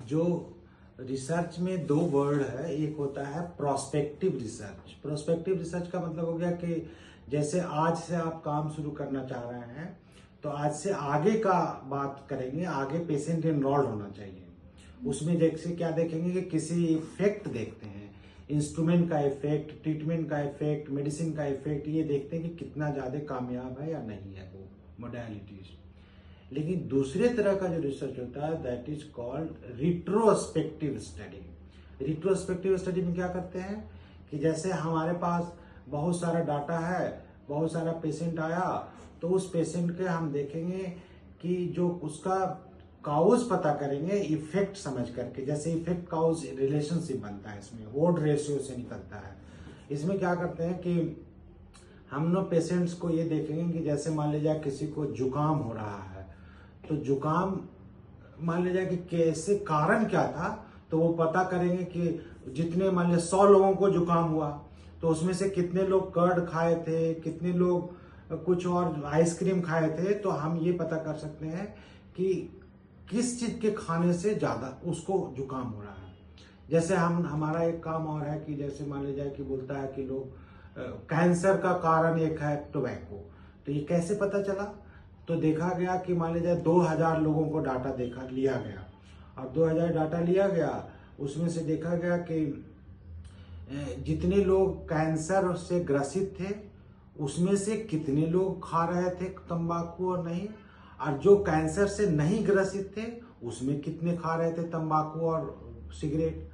जो रिसर्च में दो वर्ड है, एक होता है प्रोस्पेक्टिव रिसर्च। प्रोस्पेक्टिव रिसर्च का मतलब हो गया कि जैसे आज से आप काम शुरू करना चाह रहे हैं तो आज से आगे का बात करेंगे, आगे पेशेंट इनरोल्ड होना चाहिए। उसमें जैसे क्या देखेंगे कि किसी इफेक्ट देखते हैं, इंस्ट्रूमेंट का इफेक्ट, ट्रीटमेंट का इफेक्ट, मेडिसिन का इफेक्ट, ये देखते हैं कि कितना ज़्यादा कामयाब है या नहीं है वो मोडालिटीज। लेकिन दूसरे तरह का जो रिसर्च होता है that is called retrospective study. Retrospective study में क्या करते हैं कि जैसे हमारे पास बहुत सारा डाटा है, बहुत सारा पेशेंट आया, तो उस पेशेंट के हम देखेंगे कि जो उसका काउज पता करेंगे इफेक्ट समझ करके। जैसे इफेक्ट काउज रिलेशनशिप बनता है, इसमें वोड रेशियो से निकलता है। इसमें क्या करते हैं कि हम लोग पेशेंट्स को ये देखेंगे कि जैसे मान लीजिए किसी को जुकाम हो रहा है, तो जुकाम मान लीजिए कि कैसे कारण क्या था, तो वो पता करेंगे कि जितने मान लीजिए 100 लोगों को जुकाम हुआ तो उसमें से कितने लोग कर्ड खाए थे, कितने लोग कुछ और आइसक्रीम खाए थे, तो हम ये पता कर सकते हैं कि किस चीज के खाने से ज्यादा उसको जुकाम हो रहा है। जैसे हमारा एक काम और है कि जैसे मान लीजिए कि बोलता है कि लोग कैंसर का कारण एक है टोबैको, तो ये कैसे पता चला? तो देखा गया कि मान लीजिए 2000 लोगों को डाटा लिया गया, और 2000 डाटा लिया गया, उसमें से देखा गया कि जितने लोग कैंसर से ग्रसित थे उसमें से कितने लोग खा रहे थे तंबाकू और नहीं, और जो कैंसर से नहीं ग्रसित थे उसमें कितने खा रहे थे तंबाकू और सिगरेट।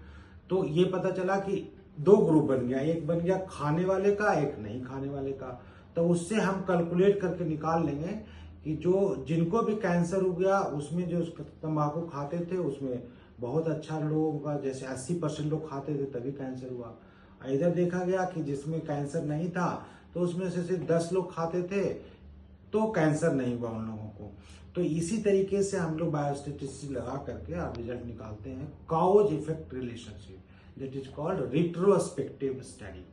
तो ये पता चला कि दो ग्रुप बन गया, एक बन गया खाने वाले का, एक नहीं खाने वाले का। तो उससे हम कैलकुलेट करके निकाल लेंगे कि जो जिनको भी कैंसर हो गया उसमें जो तंबाकू खाते थे उसमें बहुत अच्छा लोगों का, जैसे 80% लोग खाते थे तभी कैंसर हुआ। इधर देखा गया कि जिसमें कैंसर नहीं था तो उसमें से सिर्फ 10 लोग खाते थे तो कैंसर नहीं हुआ उन लोगों को। तो इसी तरीके से हम लोग बायोस्टैटिस्टिक्स लगा करके आप रिजल्ट निकालते हैं, cause effect relationship, that is called retrospective study.